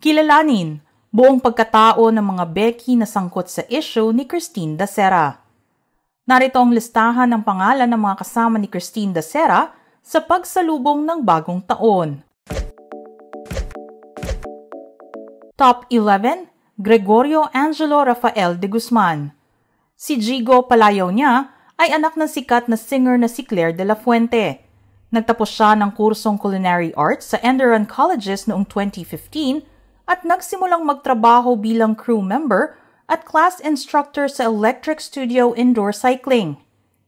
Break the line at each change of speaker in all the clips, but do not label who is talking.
Kilalanin, buong pagkatao ng mga Becky na sangkot sa issue ni Dacera. Narito ang listahan ng pangalan ng mga kasama ni Dacera sa pagsalubong ng bagong taon. Top 11, Gregorio Angelo Rafael de Guzman. Si Jigo palayaw niya ay anak ng sikat na singer na si Claire de la Fuente. Nagtapos siya ng kursong Culinary Arts sa Enderun Colleges noong 2015 at nagsimulang magtrabaho bilang crew member at class instructor sa Electric Studio Indoor Cycling.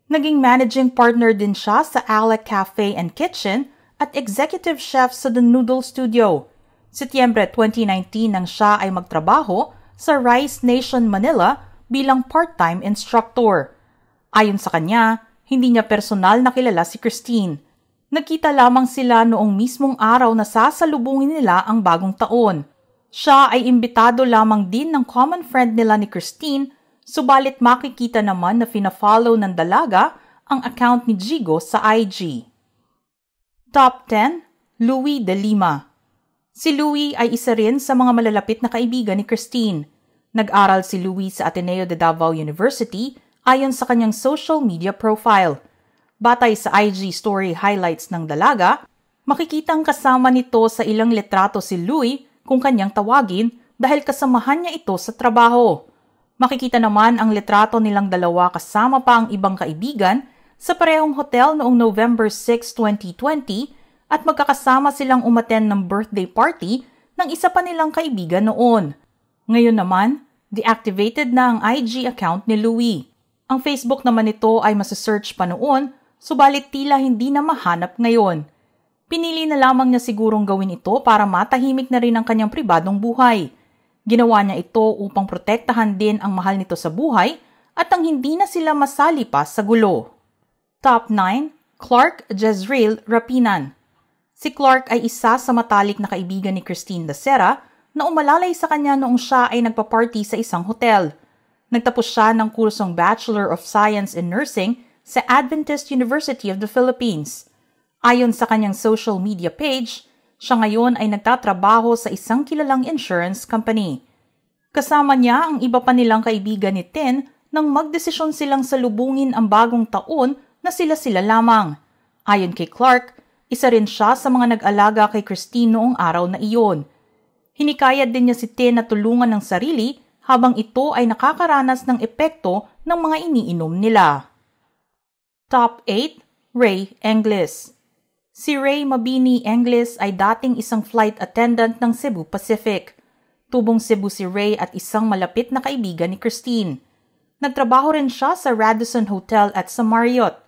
Naging managing partner din siya sa Alec Cafe and Kitchen at executive chef sa The Noodle Studio. Setyembre 2019 nang siya ay magtrabaho sa Rice Nation Manila bilang part-time instructor. Ayon sa kanya, hindi niya personal na kilala si Christine. Nagkita lamang sila noong mismong araw na sasalubungin nila ang bagong taon. Siya ay imbitado lamang din ng common friend nila ni Christine, subalit makikita naman na fina-follow ng dalaga ang account ni Jigo sa IG. Top 10, Louie de Lima. Si Louie ay isa rin sa mga malalapit na kaibigan ni Christine. Nag-aral si Louie sa Ateneo de Davao University ayon sa kanyang social media profile. Batay sa IG story highlights ng dalaga, makikitang kasama nito sa ilang litrato si Louie kung kanyang tawagin dahil kasamahan niya ito sa trabaho. Makikita naman ang litrato nilang dalawa kasama pa ang ibang kaibigan sa parehong hotel noong November 6, 2020 at magkakasama silang umattend ng birthday party ng isa pa nilang kaibigan noon. Ngayon naman, deactivated na ang IG account ni Louie. Ang Facebook naman nito ay masasearch pa noon, subalit tila hindi na mahanap ngayon. Pinili na lamang niya sigurong gawin ito para matahimik na rin ang kanyang pribadong buhay. Ginawa niya ito upang protektahan din ang mahal nito sa buhay at ang hindi na sila masali pa sa gulo. Top 9, Clark Jezreel Rapinan. Si Clark ay isa sa matalik na kaibigan ni Dacera na umalalay sa kanya noong siya ay nagpa-party sa isang hotel. Nagtapos siya ng kursong Bachelor of Science in Nursing sa Adventist University of the Philippines. Ayon sa kanyang social media page, siya ngayon ay nagtatrabaho sa isang kilalang insurance company. Kasama niya ang iba pa nilang kaibigan ni Tin nang magdesisyon silang salubungin ang bagong taon na sila-sila lamang. Ayon kay Clark, isa rin siya sa mga nag-alaga kay Christine noong araw na iyon. Hinikayat din niya si Tin na tulungan ng sarili habang ito ay nakakaranas ng epekto ng mga iniinom nila. Top 8, Ray Engles. Si Ray Mabini Engles ay dating isang flight attendant ng Cebu Pacific. Tubong Cebu si Ray at isang malapit na kaibigan ni Christine. Nagtrabaho rin siya sa Radisson Hotel at sa Marriott.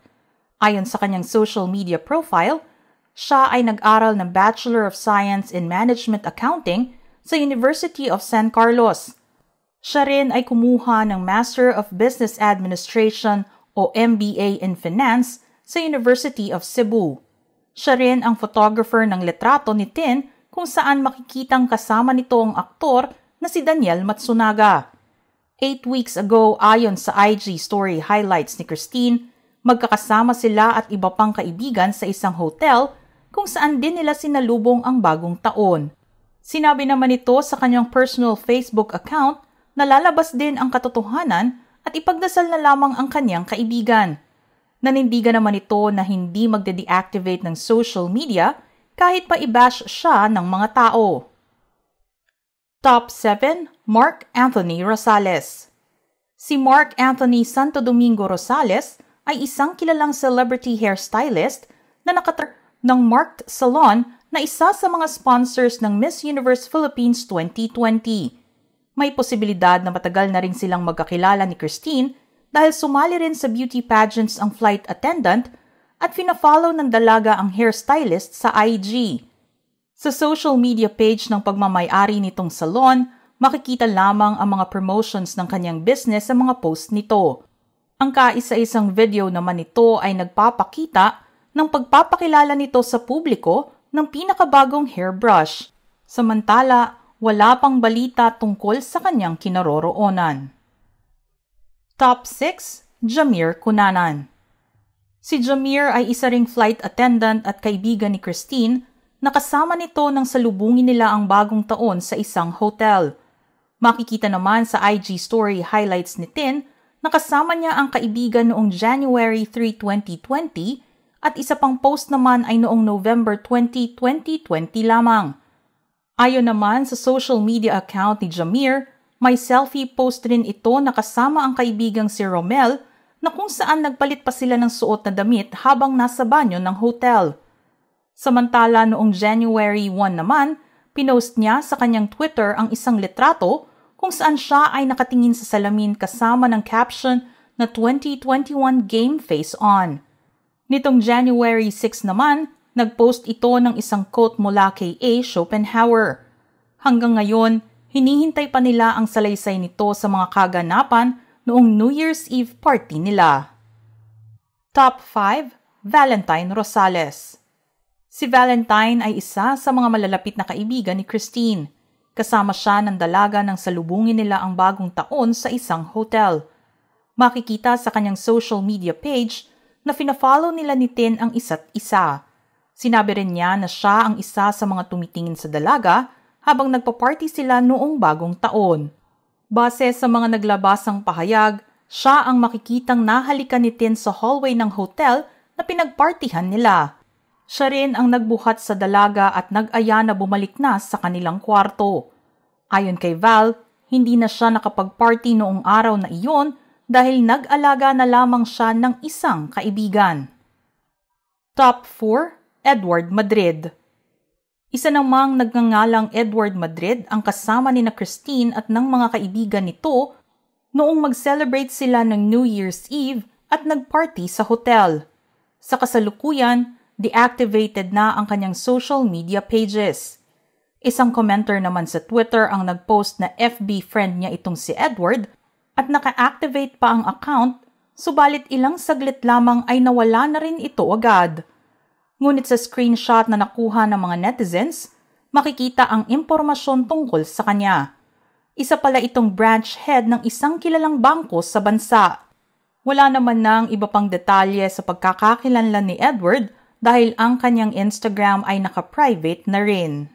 Ayon sa kanyang social media profile, siya ay nag-aral ng Bachelor of Science in Management Accounting sa University of San Carlos. Siya rin ay kumuha ng Master of Business Administration o MBA in Finance sa University of Cebu. Siya rin ang photographer ng litrato ni Tin kung saan makikitang kasama nito ang aktor na si Daniel Matsunaga. 8 weeks ago, ayon sa IG story highlights ni Christine, magkakasama sila at iba pang kaibigan sa isang hotel kung saan din nila sinalubong ang bagong taon. Sinabi naman ito sa kanyang personal Facebook account na lalabas din ang katotohanan at ipagdasal na lamang ang kanyang kaibigan. Nanindigan naman ito na hindi magde-deactivate ng social media kahit pa i-bash siya ng mga tao. Top 7, Mark Anthony Rosales. Si Mark Anthony Santo Domingo Rosales ay isang kilalang celebrity hairstylist na nakatar ng Marked Salon na isa sa mga sponsors ng Miss Universe Philippines 2020. May posibilidad na matagal na rin silang magkakilala ni Christine dahil sumali rin sa beauty pageants ang flight attendant at fina-follow ng dalaga ang hairstylist sa IG. Sa social media page ng pagmamay-ari nitong salon, makikita lamang ang mga promotions ng kanyang business sa mga post nito. Ang kaisa-isang video naman nito ay nagpapakita ng pagpapakilala nito sa publiko ng pinakabagong hairbrush. Samantala, wala pang balita tungkol sa kanyang kinaroroonan. Top 6, Jamir Cunanan. Si Jamir ay isa ring flight attendant at kaibigan ni Christine Nakasama nito nang salubungin nila ang bagong taon sa isang hotel. Makikita naman sa IG story highlights ni Tin na kasama niya ang kaibigan noong January 3, 2020 at isa pang post naman ay noong November 20, 2020 lamang. Ayon naman sa social media account ni Jamir, may selfie post rin ito na kasama ang kaibigang si Romel na kung saan nagpalit pa sila ng suot na damit habang nasa banyo ng hotel. Samantala noong January 1 naman, pinost niya sa kanyang Twitter ang isang litrato kung saan siya ay nakatingin sa salamin kasama ng caption na 2021 Game Face On. Nitong January 6 naman, nagpost ito ng isang quote mula kay A. Schopenhauer. Hanggang ngayon, hinihintay pa nila ang salaysay nito sa mga kaganapan noong New Year's Eve party nila. Top 5. Valentine Rosales. Si Valentine ay isa sa mga malalapit na kaibigan ni Christine. Kasama siya ng dalaga nang salubungin nila ang bagong taon sa isang hotel. Makikita sa kanyang social media page na fina-follow nila ni Tin ang isa't isa. Sinabi rin niya na siya ang isa sa mga tumitingin sa dalaga habang nagpa-party sila noong bagong taon. Base sa mga naglabasang pahayag, siya ang makikitang nahalikan ni Tin sa hallway ng hotel na pinagpartihan nila. Siya rin ang nagbuhat sa dalaga at nag-aya na bumalik na sa kanilang kwarto. Ayon kay Val, hindi na siya nakapag-party noong araw na iyon dahil nag-alaga na lamang siya ng isang kaibigan. Top 4. Edward Madrid. Isa namang nagngangalang Edward Madrid ang kasama ni na Christine at ng mga kaibigan nito noong mag-celebrate sila ng New Year's Eve at nag-party sa hotel. Sa kasalukuyan, deactivated na ang kanyang social media pages. Isang commenter naman sa Twitter ang nag-post na FB friend niya itong si Edward at naka-activate pa ang account, subalit ilang saglit lamang ay nawala na rin ito agad. Ngunit sa screenshot na nakuha ng mga netizens, makikita ang impormasyon tungkol sa kanya. Isa pala itong branch head ng isang kilalang bangko sa bansa. Wala naman ng iba pang detalye sa pagkakakilanlan ni Edward dahil ang kanyang Instagram ay naka-private na rin.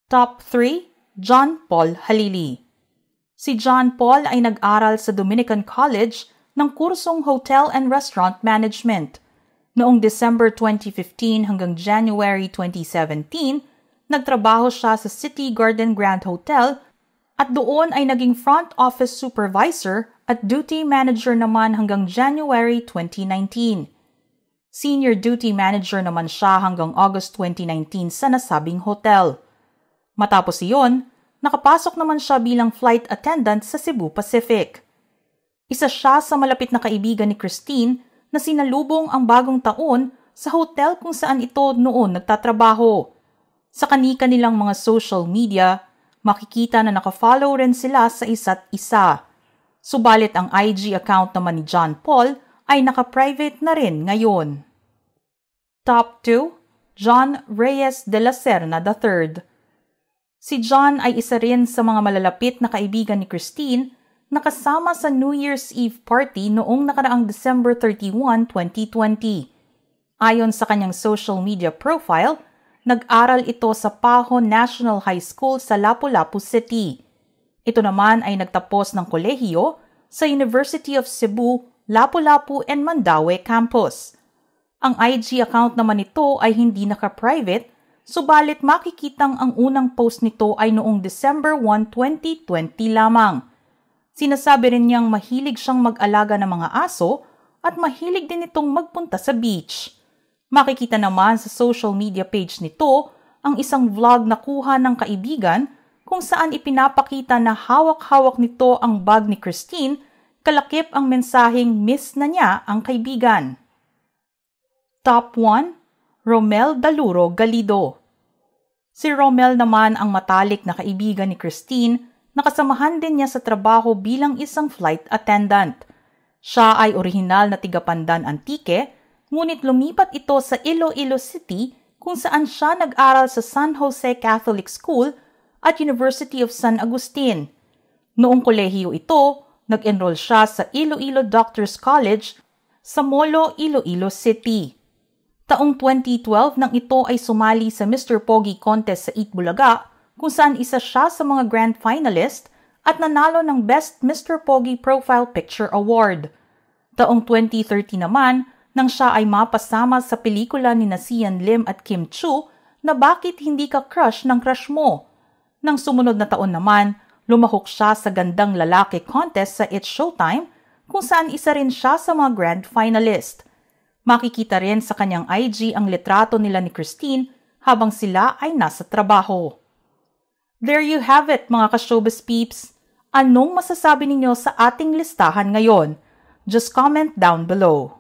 Top 3. John Paul Halili. Si John Paul ay nag-aral sa Dominican College ng kursong Hotel and Restaurant Management. Noong December 2015 hanggang January 2017, nagtrabaho siya sa City Garden Grand Hotel at doon ay naging front office supervisor at duty manager naman hanggang January 2019. Senior duty manager naman siya hanggang August 2019 sa nasabing hotel. Matapos iyon, nakapasok naman siya bilang flight attendant sa Cebu Pacific. Isa siya sa malapit na kaibigan ni Christine na sinalubong ang bagong taon sa hotel kung saan ito noon nagtatrabaho. Sa kani-kanilang mga social media, makikita na nakafollow rin sila sa isa't isa. Subalit ang IG account naman ni John Paul ay naka-private na rin ngayon. Top 2. John Reyes de la Serna III. Si John ay isa rin sa mga malalapit na kaibigan ni Christine na kasama sa New Year's Eve party noong nakaraang December 31, 2020. Ayon sa kanyang social media profile, nag-aral ito sa Paho National High School sa Lapu-Lapu City. Ito naman ay nagtapos ng kolehiyo sa University of Cebu, Lapu-Lapu and Mandaue campus. Ang IG account naman nito ay hindi naka-private, subalit makikitang ang unang post nito ay noong December 1, 2020 lamang. Sinasabi rin niyang mahilig siyang mag-alaga ng mga aso at mahilig din itong magpunta sa beach. Makikita naman sa social media page nito ang isang vlog na kuha ng kaibigan kung saan ipinapakita na hawak-hawak nito ang bag ni Christine, kalakip ang mensaheng miss na niya ang kaibigan. Top 1. Romel Daluro Galido. Si Romel naman ang matalik na kaibigan ni Christine, nakasamahan din niya sa trabaho bilang isang flight attendant. Siya ay orihinal na tiga-Pandan Antique, ngunit lumipat ito sa Iloilo City kung saan siya nag-aral sa San Jose Catholic School at University of San Agustin. Noong kolehiyo ito, nag-enroll siya sa Iloilo Doctors College sa Molo, Iloilo City. Taong 2012 nang ito ay sumali sa Mr. Pogi Contest sa Itbulaga, kung saan isa siya sa mga grand finalist at nanalo ng Best Mr. Pogi Profile Picture Award. Taong 2013 naman, nang siya ay mapasama sa pelikula ni Sian Lim at Kim Chu na Bakit Hindi Ka Crush ng Crush Mo. Nang sumunod na taon naman, lumahok siya sa Gandang Lalaki Contest sa It's Showtime, kung saan isa rin siya sa mga grand finalist. Makikita rin sa kanyang IG ang litrato nila ni Christine habang sila ay nasa trabaho. There you have it, mga ka-showbiz peeps. Anong masasabi ninyo sa ating listahan ngayon? Just comment down below.